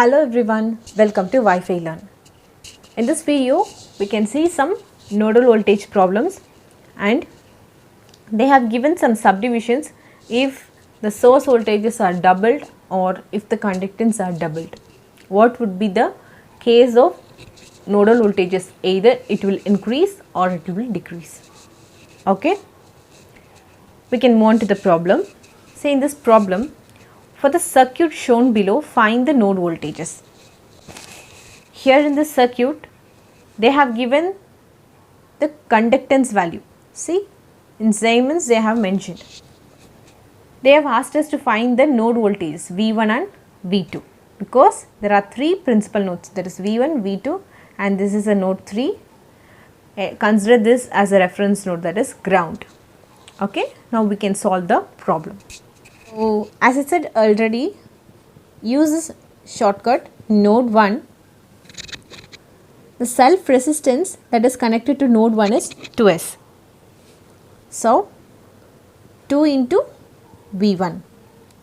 Hello everyone, welcome to Wi-Fi Learn. In this video, we can see some nodal voltage problems and they have given some subdivisions if the source voltages are doubled or if the conductance are doubled. What would be the case of nodal voltages? Either it will increase or it will decrease. Okay, we can move on to the problem. Say in this problem, for the circuit shown below, find the node voltages. Here in this circuit, they have given the conductance value. See, in Siemens they have mentioned. They have asked us to find the node voltages V1 and V2 because there are three principal nodes, that is V1, V2 and this is a node 3. Consider this as a reference node, that is ground. Okay, now we can solve the problem. So, as I said already, use this shortcut node 1. The self resistance that is connected to node 1 is 2S. So, 2 into V1.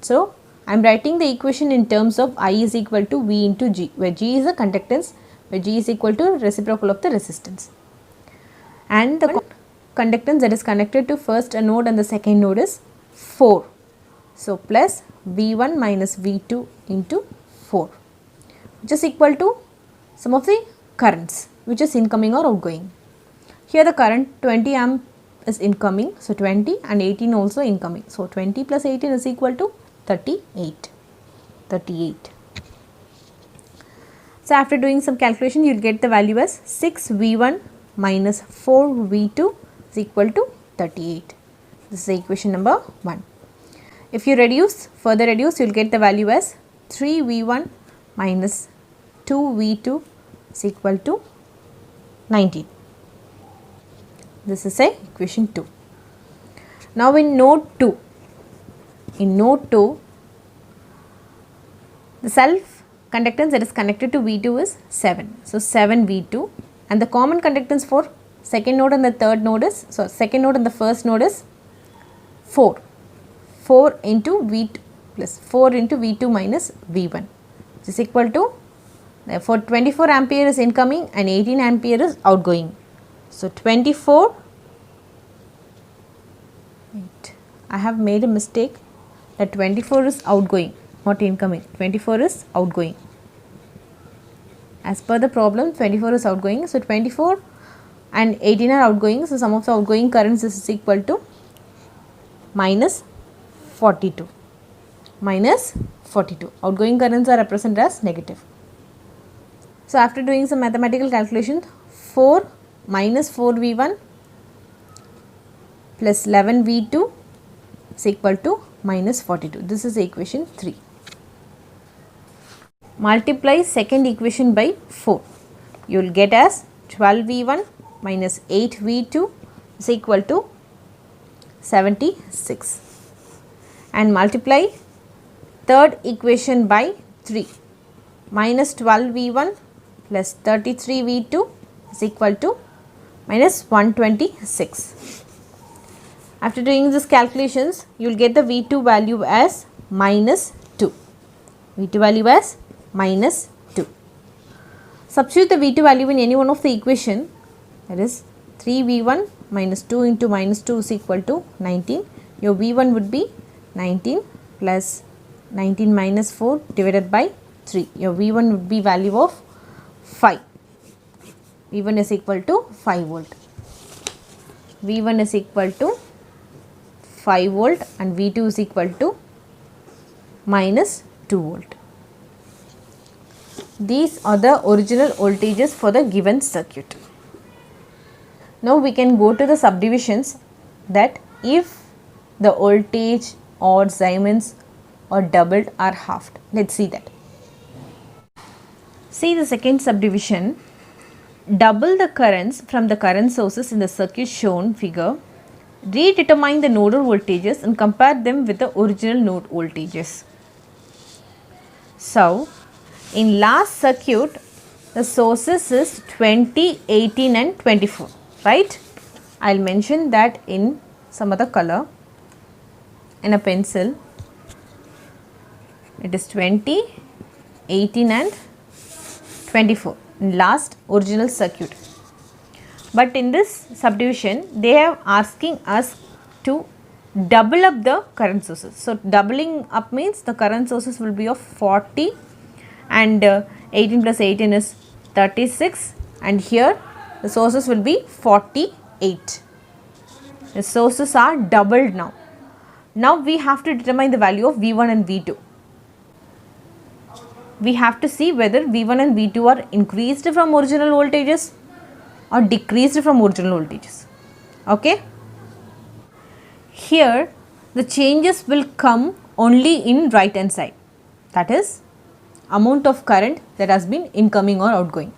So, I am writing the equation in terms of I is equal to V into G, where G is the conductance, where G is equal to reciprocal of the resistance. And the conductance that is connected to first a node and the second node is 4. So, plus V1 minus V2 into 4, which is equal to sum of the currents which is incoming or outgoing. Here the current 20 amp is incoming, so 20 and 18 also incoming. So, 20 plus 18 is equal to 38. So, after doing some calculation, you will get the value as 6 V1 minus 4 V2 is equal to 38. This is equation number 1. If you further reduce, you will get the value as 3 V1 minus 2 V2 is equal to 19. This is a equation 2. Now in node 2, the self conductance that is connected to V2 is 7. So 7 V2 and the common conductance for second node and the third node is, so second node and the first node is 4. 4 into V2 plus 4 into V2 minus V1, which is equal to, therefore 24 ampere is incoming and 18 ampere is outgoing. So 24, wait, I have made a mistake that 24 is outgoing, not incoming, 24 is outgoing. As per the problem, 24 is outgoing, so 24 and 18 are outgoing, so sum of the outgoing currents is equal to minus 42. Outgoing currents are represented as negative. So, after doing some mathematical calculation, 4 minus 4 V1 plus 11 V2 is equal to minus 42. This is equation 3. Multiply second equation by 4. You will get as 12 V1 minus 8 V2 is equal to 76. And multiply third equation by 3. Minus 12 V1 plus 33 V2 is equal to minus 126. After doing these calculations, you will get the V2 value as minus 2. Substitute the V2 value in any one of the equation, that is 3 V1 minus 2 into minus 2 is equal to 19. Your V1 would be 19 plus 19 minus 4 divided by 3. Your V1 would be value of 5. V1 is equal to 5 volt. V1 is equal to 5 volt and V2 is equal to minus 2 volt. These are the original voltages for the given circuit. Now we can go to the subdivisions, that if the voltage or Siemens or doubled or halved. Let's see that. See the second subdivision. Double the currents from the current sources in the circuit shown figure. Redetermine the nodal voltages and compare them with the original node voltages. So, in last circuit, the sources is 20, 18 and 24, right? I will mention that in some other color. In a pencil, it is 20, 18 and 24 in last original circuit. But in this subdivision they are asking us to double up the current sources. So doubling up means the current sources will be of 40 and 18 plus 18 is 36, and here the sources will be 48. The sources are doubled now. Now we have to determine the value of V1 and V2. We have to see whether V1 and V2 are increased from original voltages or decreased from original voltages. Okay. Here the changes will come only in right hand side, that is amount of current that has been incoming or outgoing,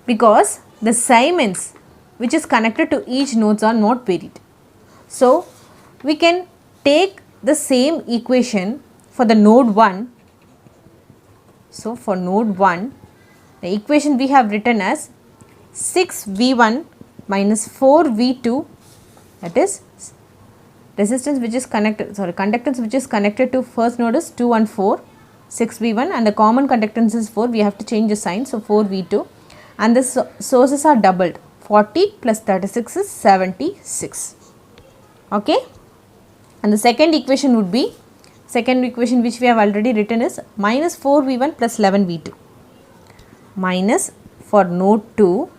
because the Siemens which is connected to each nodes are not varied. So we can take the same equation for the node 1. So for node 1 the equation we have written as 6V1 minus 4V2, that is resistance which is connected, conductance which is connected to first node is 2 and 4, 6V1, and the common conductance is 4. We have to change the sign, so 4V2, and the sources are doubled. 40 plus 36 is 76. Okay. And the second equation would be, second equation which we have already written is minus 4V1 plus 11V2, minus for node 2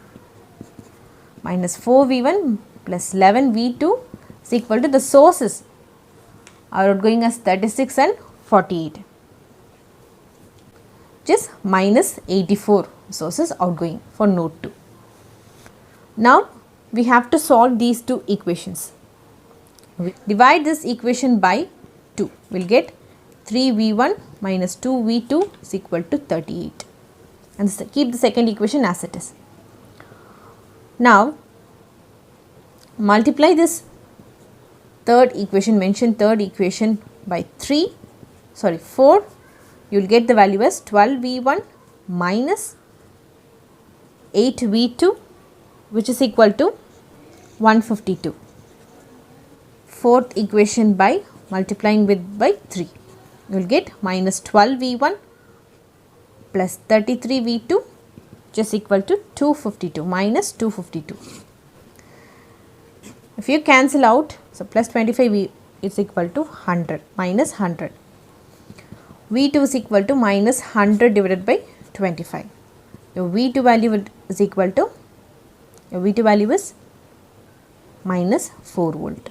minus 4V1 plus 11V2 is equal to the sources are outgoing as 36 and 48, which is minus 84 sources outgoing for node 2. Now we have to solve these two equations. We divide this equation by 2, we will get 3V1 minus 2V2 is equal to 38, and keep the second equation as it is. Now multiply this third equation, mention third equation by 4, you will get the value as 12V1 minus 8V2, which is equal to 152. Fourth equation by multiplying with by 3, you will get minus 12V1 plus 33V2, which is equal to 252, minus 252. If you cancel out, so plus 25 is equal to 100, minus 100. V2 is equal to minus 100 divided by 25. Your V2 value is equal to, your V2 value is minus 4 volt.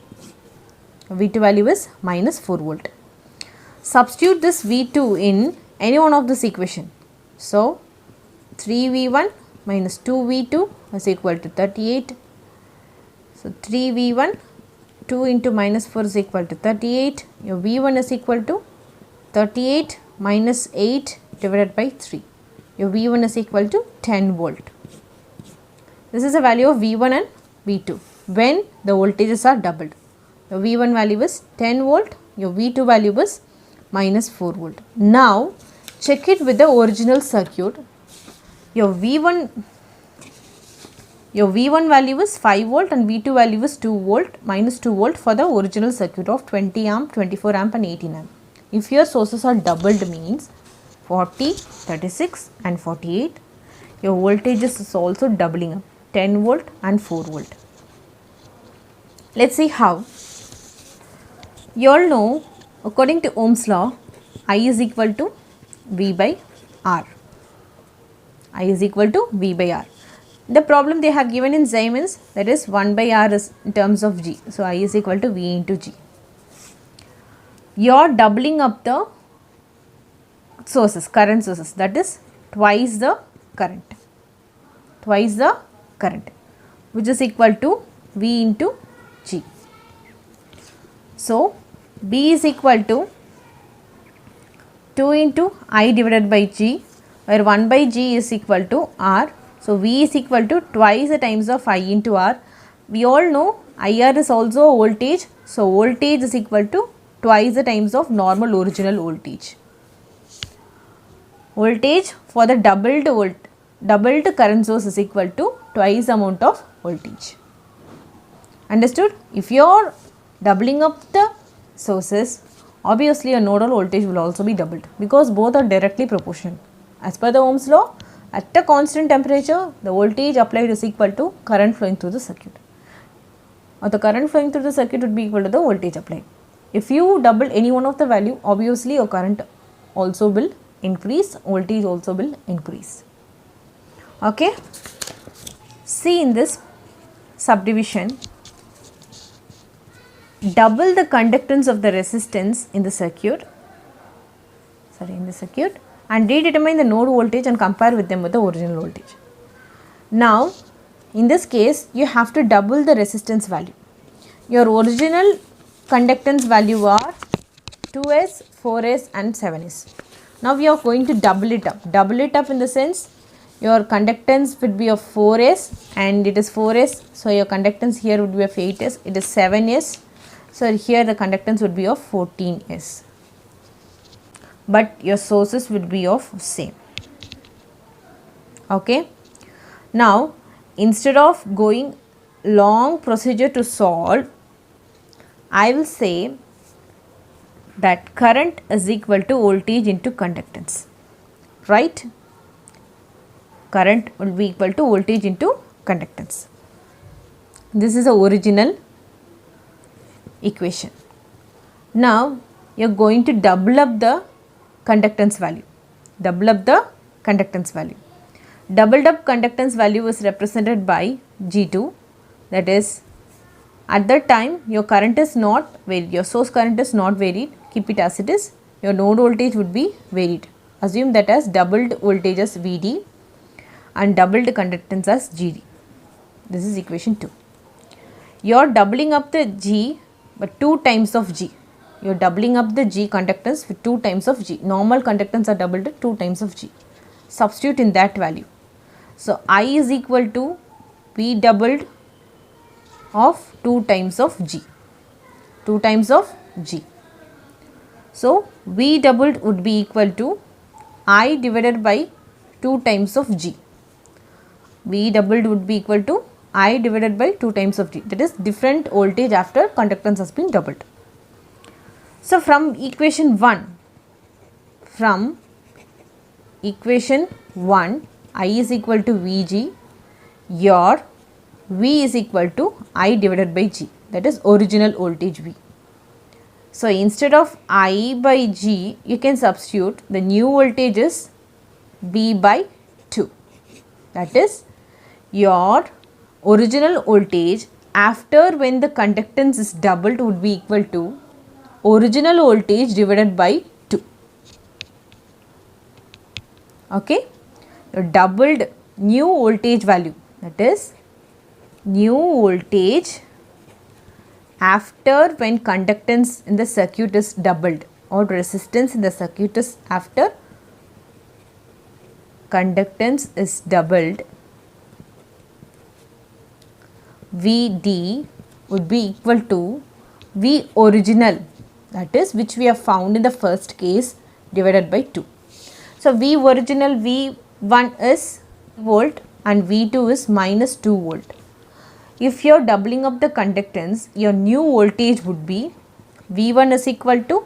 V2 value is minus 4 volt. Substitute this V2 in any one of this equation. So 3V1 minus 2V2 is equal to 38. So 3V1, 2 into minus 4 is equal to 38. Your V1 is equal to 38 minus 8 divided by 3. Your V1 is equal to 10 volt. This is the value of V1 and V2 when the voltages are doubled. Your V1 value is 10 volt, your V2 value is minus 4 volt. Now check it with the original circuit. Your V1 value is 5 volt and V2 value is 2 volt, minus 2 volt for the original circuit of 20 amp, 24 amp and 18 amp. If your sources are doubled means 40, 36 and 48, your voltages is also doubling up, 10 volt and 4 volt. Let's see how. You all know, according to Ohm's law, I is equal to V by R. I is equal to V by R. The problem they have given in Siemens, that is 1 by R is in terms of G. So I is equal to V into G. You are doubling up the sources, current sources, that is twice the current, which is equal to V into G. So B is equal to 2 into I divided by G, where 1 by G is equal to R. So V is equal to twice the times of I into R. We all know IR is also a voltage. So voltage is equal to twice the times of normal original voltage. Voltage for the doubled current source is equal to twice the amount of voltage. Understood? If you are doubling up the sources, obviously a nodal voltage will also be doubled because both are directly proportional. As per the Ohm's law, at a constant temperature, the voltage applied is equal to current flowing through the circuit, or the current flowing through the circuit would be equal to the voltage applied. If you double any one of the value, obviously your current also will increase, voltage also will increase. Okay. See, in this subdivision, double the conductance of the resistance in the circuit, and redetermine the node voltage and compare with them with the original voltage. Now, in this case, you have to double the resistance value. Your original conductance value are 2s, 4s and 7s. Now, we are going to double it up. Double it up in the sense, your conductance would be of 4s and it is 4s. So, your conductance here would be of 8s. It is 7s. So, here the conductance would be of 14s. But your sources would be of same. Okay. Now, instead of going long procedure to solve, I will say that current is equal to voltage into conductance, right? Current will be equal to voltage into conductance. This is the original equation. Now, you are going to double up the conductance value. Double up the conductance value. Doubled up conductance value is represented by G2, that is, at that time your current is not varied, your source current is not varied, keep it as it is, your node voltage would be varied. Assume that as doubled voltage as Vd and doubled conductance as Gd. This is equation 2. You are doubling up the G but 2 times of G. You are doubling up the G conductance with 2 times of G. Normal conductance are doubled at 2 times of G. Substitute in that value. So, I is equal to V doubled of 2 times of G. 2 times of G. So, V doubled would be equal to I divided by 2 times of G. V doubled would be equal to I divided by 2 times of G. That is different voltage after conductance has been doubled. So, from equation 1, I is equal to Vg, your V is equal to I divided by G, that is original voltage V. So, instead of I by G, you can substitute the new voltage is V by 2, that is your original voltage after when the conductance is doubled would be equal to original voltage divided by 2. Okay. Your doubled new voltage value, that is new voltage after when conductance in the circuit is doubled, or resistance in the circuit is after conductance is doubled, Vd would be equal to V original, that is which we have found in the first case, divided by 2. So, V original V1 is volt and V2 is minus 2 volt. If you are doubling up the conductance, your new voltage would be V1 is equal to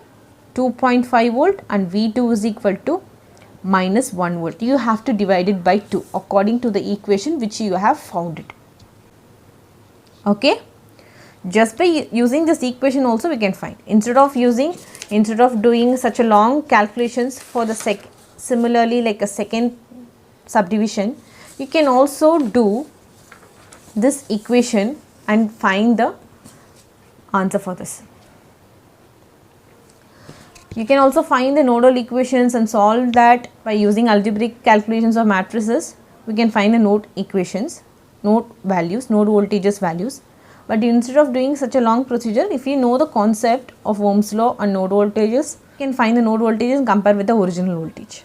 2.5 volt and V2 is equal to minus 1 volt. You have to divide it by 2 according to the equation which you have found it. Okay. Just by using this equation also we can find. Instead of doing such a long calculations for the similarly like a second subdivision, you can also do this equation and find the answer for this. You can also find the nodal equations and solve that by using algebraic calculations of matrices. We can find the node equations, node values, node voltages values. But instead of doing such a long procedure, if you know the concept of Ohm's law and node voltages, you can find the node voltages and compare with the original voltage.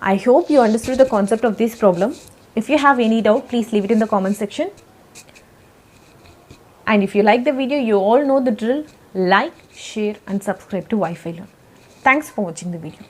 I hope you understood the concept of this problem. If you have any doubt, please leave it in the comment section. And if you like the video, you all know the drill. Like, share and subscribe to Wi-Fi Learn. Thanks for watching the video.